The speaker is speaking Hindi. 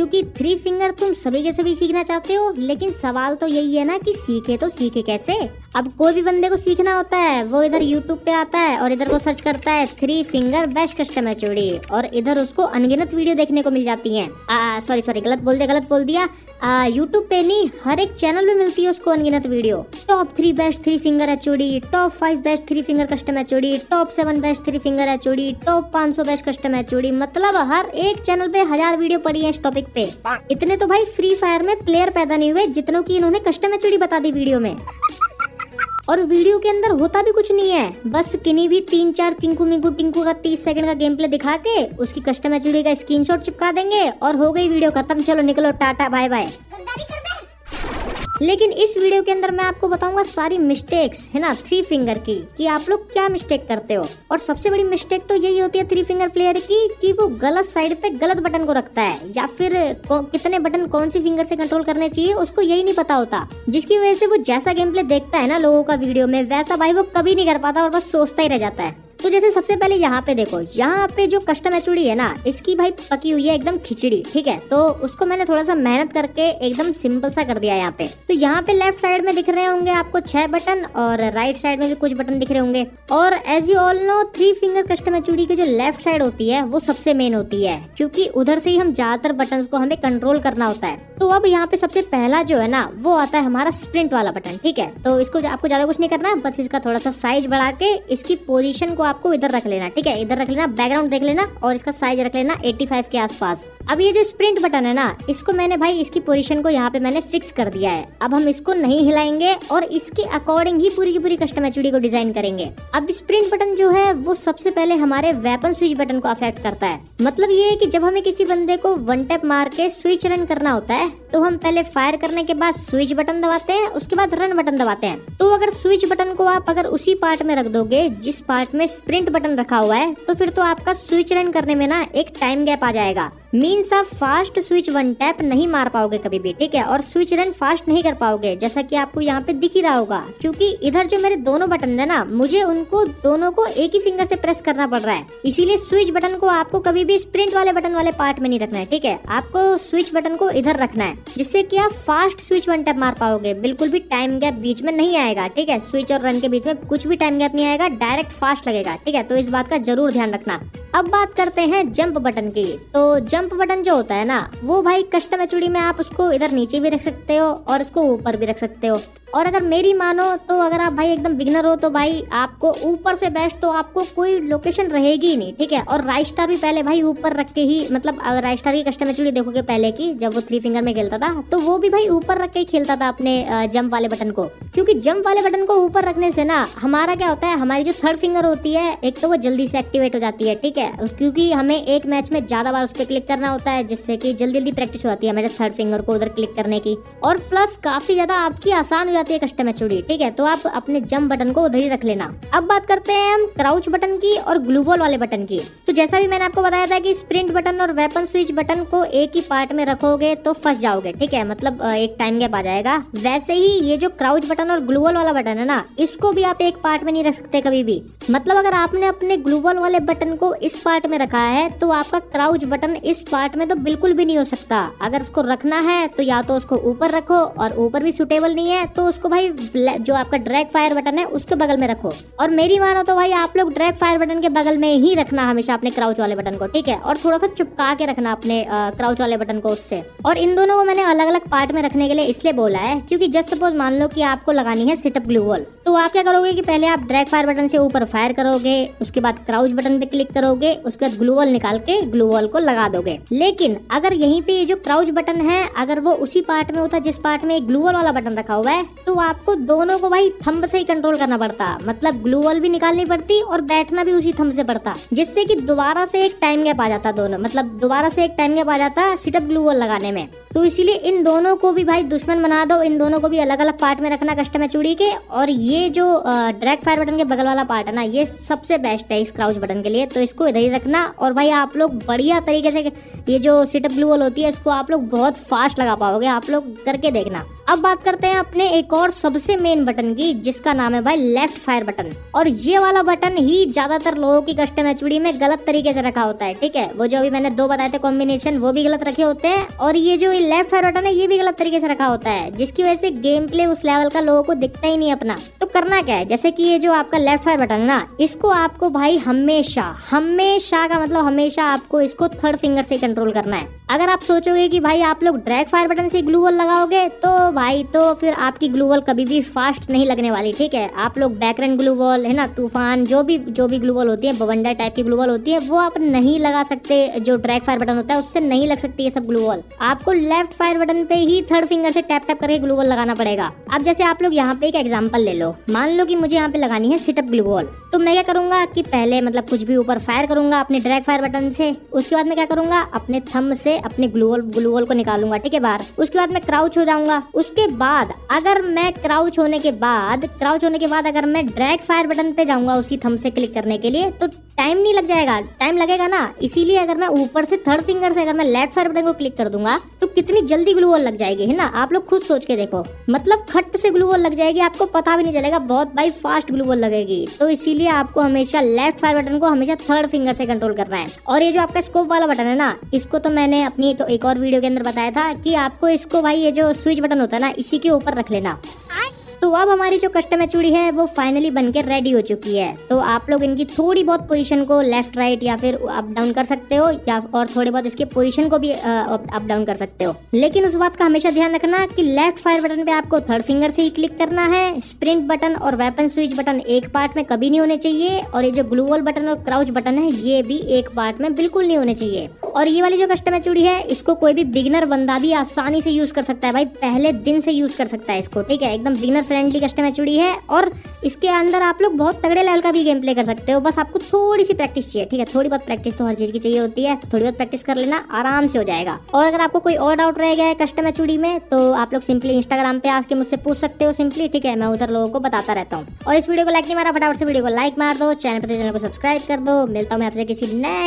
क्योंकि थ्री फिंगर तुम सभी के सभी सीखना चाहते हो, लेकिन सवाल तो यही है ना कि सीखे तो सीखे कैसे। अब कोई भी बंदे को सीखना होता है वो इधर यूट्यूब पे आता है और इधर को सर्च करता है three finger best custom HOD, और इधर उसको अनगिनत वीडियो देखने को मिल जाती हैं। सॉरी गलत बोल दिया। यूट्यूब पे नहीं, हर एक चैनल में मिलती है उसको अनगिनत video. Top 3 best three finger HOD, top 5 best three finger custom HOD, top 7 best three finger HOD, top 500 best custom HOD. मतलब हर एक चैनल पे 1000 वीडियो पड़ी है इस टॉपिक पे। इतने तो भाई फ्री फायर में प्लेयर पैदा नहीं हुए जितनों की इन्होंने कस्टम एचओडी बता दी वीडियो में। और वीडियो के अंदर होता भी कुछ नहीं है, बस किन्हीं भी 3-4 चिंकू मिंकू टिंकू का 30 सेकंड का गेम प्ले दिखा के उसकी कस्टम एचडी का स्क्रीनशॉट चिपका देंगे और हो गई वीडियो खत्म, चलो निकलो टाटा बाय बाय। लेकिन इस वीडियो के अंदर मैं आपको बताऊंगा सारी मिस्टेक्स है ना थ्री फिंगर की, कि आप लोग क्या मिस्टेक करते हो। और सबसे बड़ी मिस्टेक तो यही होती है थ्री फिंगर प्लेयर की कि वो गलत साइड पे गलत बटन को रखता है, या फिर कितने बटन कौन सी फिंगर से कंट्रोल करने चाहिए उसको यही नहीं पता होता, जिसकी वजह से वो जैसा गेम प्ले देखता है ना लोगों का वीडियो में, वैसा भाई वो कभी नहीं कर पाता और बस सोचता ही रह जाता है। तो जैसे सबसे पहले यहाँ पे देखो, यहाँ पे जो कस्टम एचओडी है ना इसकी भाई पकी हुई है एकदम खिचड़ी, ठीक है। तो उसको मैंने थोड़ा सा मेहनत करके एकदम सिंपल सा कर दिया यहाँ पे। तो यहाँ पे लेफ्ट साइड में दिख रहे होंगे आपको 6 बटन और राइट साइड में भी कुछ बटन दिख रहे होंगे। और as you all know three finger custom HOD की जो लेफ्ट साइड होती है वो सबसे मेन होती है, क्योंकि उधर से ही हम ज्यादातर बटन को हमें कंट्रोल करना होता है। तो अब यहाँ पे सबसे पहला जो है ना वो आता है हमारा स्प्रिंट वाला बटन, ठीक है। तो इसको आपको ज्यादा कुछ नहीं करना है, बस इसका थोड़ा सा साइज बढ़ा के इसकी पोजीशन को आपको इधर रख लेना, ठीक है। इधर रख लेना, बैकग्राउंड देख लेना और इसका साइज रख लेना 85 के आसपास। अब ये जो स्प्रिंट बटन है ना इसको मैंने भाई इसकी पोजीशन को यहाँ पे मैंने फिक्स कर दिया है। अब हम इसको नहीं हिलाएंगे और इसके अकॉर्डिंग ही पूरी की पूरी कस्टम एचओडी को डिजाइन करेंगे। अब स्प्रिंट बटन जो है वो सबसे पहले हमारे वेपन स्विच बटन को अफेक्ट करता है। मतलब ये है कि जब हमें किसी बंदे को वन टैप मार के स्विच रन करना होता है तो हम पहले फायर करने के बाद स्विच बटन दबाते हैं, उसके बाद रन बटन दबाते हैं। तो अगर स्विच बटन को आप अगर उसी पार्ट में रख दोगे जिस पार्ट में स्प्रिंट बटन रखा हुआ है, तो फिर तो आपका स्विच रन करने में ना एक टाइम गैप आ जाएगा। मीन्स आप फास्ट स्विच वन टैप नहीं मार पाओगे कभी भी, ठीक है। और स्विच रन फास्ट नहीं कर पाओगे, जैसा कि आपको यहाँ पे दिख ही रहा होगा, क्योंकि इधर जो मेरे दोनों बटन है ना मुझे उनको दोनों को एक ही फिंगर से प्रेस करना पड़ रहा है। इसीलिए स्विच बटन को आपको कभी भी स्प्रिंट वाले बटन वाले पार्ट में नहीं रखना है, ठीक है। आपको स्विच बटन को इधर रखना है, जिससे कि आप फास्ट स्विच वन टैप मार पाओगे, बिल्कुल भी टाइम गैप बीच में नहीं आएगा, ठीक है। स्विच और रन के बीच में कुछ भी टाइम गैप नहीं आएगा, डायरेक्ट फास्ट लगेगा, ठीक है। तो इस बात का जरूर ध्यान रखना। अब बात करते हैं जंप बटन की। तो जंप बटन जो होता है ना वो भाई कस्टम एचओडी में आप उसको इधर नीचे भी रख सकते हो और इसको ऊपर भी रख सकते हो। और अगर मेरी मानो तो अगर आप भाई एकदम बिगनर हो तो भाई आपको ऊपर से बेस्ट तो आपको कोई लोकेशन रहेगी ही नहीं, ठीक है। और राइट स्टार भी पहले भाई ऊपर रख के ही, मतलब अगर राइट स्टार की कस्टम एचओडी देखोगे पहले की जब वो थ्री फिंगर में खेलता था तो वो भी भाई ऊपर रख के ही खेलता था अपने जंप वाले बटन को, क्योंकि जंप वाले बटन को ऊपर रखने से ना हमारा क्या होता है, हमारी जो थर्ड फिंगर होती है एक तो वो जल्दी से एक्टिवेट हो जाती है, ठीक है। क्योंकि हमें एक मैच में ज्यादा बार उस पर क्लिक करना होता है, जिससे कि जल्दी प्रैक्टिस हो जाती है हमारे थर्ड फिंगर को उधर क्लिक करने की। और प्लस काफी ज्यादा आपकी आसान हो जाती है कस्टम एचओडी, ठीक है। तो आप अपने जंप बटन को उधर ही रख लेना। अब बात करते हैं हम क्राउच बटन की और ग्लू वॉल वाले बटन की। तो जैसा भी मैंने आपको बताया था कि स्प्रिंट बटन और वेपन स्विच बटन को एक ही पार्ट में रखोगे तो फंस जाओगे, ठीक है। मतलब एक टाइम गैप आ जाएगा। वैसे ही ये जो क्राउच बटन और ग्लू वॉल वाला बटन है ना इसको भी आप एक पार्ट में नहीं रख सकते कभी भी। मतलब अगर आपने अपने ग्लू वॉल वाले बटन को इस पार्ट में रखा है तो आपका क्राउच बटन इस पार्ट में तो बिल्कुल भी नहीं हो सकता। अगर उसको रखना है तो या तो उसको ऊपर रखो, और ऊपर भी सुटेबल नहीं है तो उसको भाई जो आपका ड्रैग फायर बटन है उसके बगल में रखो। और मेरी मानो तो भाई आप लोग ड्रैग फायर बटन के बगल में ही रखना हमेशा अपने क्राउच वाले बटन को, ठीक है। और थोड़ा सा चिपका के रखना अपने क्राउच वाले बटन को उससे। और इन दोनों को मैंने अलग अलग पार्ट में रखने के लिए इसलिए बोला है क्योंकि जस्ट सपोज मान लो कि आपको लगानी है सिटअप ग्लू वॉल, तो आप क्या करोगे कि पहले आप ड्रैग फायर बटन से ऊपर फायर करोगे, उसके बाद क्राउच बटन पे क्लिक करोगे, उसके बाद ग्लू वॉल निकाल के ग्लू वॉल को लगा दोगे। लेकिन अगर यहीं पे ये जो क्राउच बटन है अगर वो उसी पार्ट में होता जिस पार्ट में ग्लू वॉल वाला बटन रखा हुआ है तो आपको दोनों को भाई थंब से ही कंट्रोल करना पड़ता। मतलब ग्लू वॉल भी निकालनी पड़ती और बैठना भी उसी थंब से पड़ता, जिससे कि दोबारा से एक टाइम गैप आ जाता दोनों, मतलब दोबारा से एक टाइम गैप आ जाता सिटअप ग्लू वॉल लगाने में। तो इसीलिए इन दोनों को भी भाई दुश्मन बना दो, इन दोनों को भी अलग अलग पार्ट में रखना कस्टम एचओडी के। और ये जो ड्रैग फायर बटन के बगल वाला पार्ट है ना ये सबसे बेस्ट है इस क्राउच बटन के लिए, तो इसको इधर ही रखना। और भाई आप लोग बढ़िया तरीके से ये जो सिटअप ग्लू वॉल होती है इसको आप लोग बहुत फास्ट लगा पाओगे, आप लोग करके देखना। अब बात करते हैं अपने एक और सबसे मेन बटन की, जिसका नाम है भाई लेफ्ट फायर बटन। और ये वाला बटन ही ज्यादातर लोगों की कस्टम एचडी में गलत तरीके से रखा होता है, ठीक है। वो जो अभी मैंने 2 बताए थे कॉम्बिनेशन, वो भी गलत रखे होते हैं, और ये जो लेफ्ट फायर बटन है ये भी गलत तरीके से रखा होता है, जिसकी वजह से गेम प्ले उस लेवल का लोगों को दिखता ही नहीं अपना। तो करना क्या है, जैसे कि ये जो आपका लेफ्ट फायर बटन है ना, इसको आपको भाई हमेशा का मतलब हमेशा आपको इसको थर्ड फिंगर से कंट्रोल करना है। अगर आप सोचोगे कि भाई आप लोग ड्रैग फायर बटन से ग्लू वॉल लगाओगे तो भाई तो फिर आपकी ग्लू वॉल कभी भी फास्ट नहीं लगने वाली, ठीक है। आप लोग बैकरन ग्लू वॉल है ना, तूफान, जो भी ग्लू वॉल होती है, बवंडर टाइप की ग्लू वॉल होती है, वो आप नहीं लगा सकते। जो ड्रैग फायर बटन होता है उससे नहीं लग सकती ये सब ग्लू वॉल। आपको लेफ्ट फायर बटन पे ही थर्ड फिंगर से टैप टैप करके ग्लू वॉल लगाना पड़ेगा। अब जैसे आप लोग यहाँ पे एक एग्जांपल ले लो, मान लो कि मुझे यहाँ पे लगानी है सिटअप ग्लू वॉल, तो मैं क्या करूंगा कि पहले मतलब कुछ भी ऊपर फायर करूंगा अपने ड्रैग फायर बटन से, उसके बाद मैं क्या करूंगा अपने थंब से अपने ग्लू वॉल को निकालूंगा, ठीक है, बाहर। उसके बाद मैं क्राउच हो जाऊंगा। उसके बाद अगर मैं क्राउच होने के बाद अगर मैं ड्रैग फायर बटन पे जाऊंगा उसी थंब से क्लिक करने के लिए, तो टाइम नहीं लग जाएगा, टाइम लगेगा ना। इसीलिए अगर मैं ऊपर से थर्ड फिंगर से अगर मैं लेफ्ट फायर बटन को क्लिक कर दूंगा तो कितनी जल्दी ग्लू वॉल लग जाएगी, है ना। आप लोग खुद सोच के देखो, मतलब खट से ग्लू वॉल लग जाएगी, आपको पता भी नहीं चलेगा, बहुत भाई फास्ट ग्लू वॉल लगेगी। तो इसीलिए आपको हमेशा लेफ्ट फायर बटन को हमेशा थर्ड फिंगर से कंट्रोल करना है। और ये जो आपका स्कोप वाला बटन है ना, इसको तो मैंने अपनी तो एक और वीडियो के अंदर बताया था कि आपको इसको भाई ये जो स्विच बटन होता है ना, इसी के ऊपर रख लेना। तो अब हमारी जो कस्टम एचडी है वो फाइनली बनके रेडी हो चुकी है। तो आप लोग इनकी थोड़ी बहुत पोजीशन को लेफ्ट राइट या फिर अप डाउन कर सकते हो, या और थोड़ी बहुत इसके पोजीशन को भी अप डाउन कर सकते हो। लेकिन उस बात का हमेशा ध्यान रखना कि लेफ्ट फायर बटन पे आपको थर्ड फिंगर से ही क्लिक करना है। स्प्रिंट बटन और वेपन स्विच बटन एक पार्ट में कभी नहीं होने चाहिए, और ये जो ग्लू वॉल बटन और क्राउच बटन है ये भी एक पार्ट में बिल्कुल नहीं होने चाहिए। और ये वाली जो कस्टम एचडी है इसको कोई भी बिगिनर बंदा भी आसानी से यूज कर सकता है भाई, पहले दिन से यूज कर सकता है इसको, ठीक है। एकदम बिगिनर फ्रेंडली कस्टम एचडी है, और इसके अंदर आप लोग बहुत तगड़े लेवल का भी गेम प्ले कर सकते हो। बस आपको थोड़ी सी प्रैक्टिस चाहिए, ठीक है। थोड़ी बहुत प्रैक्टिस तो हर चीज की चाहिए होती है, तो थोड़ी बहुत प्रैक्टिस कर लेना, आराम से हो जाएगा। और अगर आपको कोई और डाउट रह गया है कस्टम एचडी में, तो आप लोग सिंपली इंस्टाग्राम पे आके मुझसे पूछ सकते हो सिंपली, ठीक है। मैं उधर लोगों को बताता रहता हूँ। और इस वीडियो को लाइक नहीं मारा, फटाफट से वीडियो को लाइक मार दो, चैनल को सब्सक्राइब कर दो। मिलता हूँ मैं आपसे किसी नए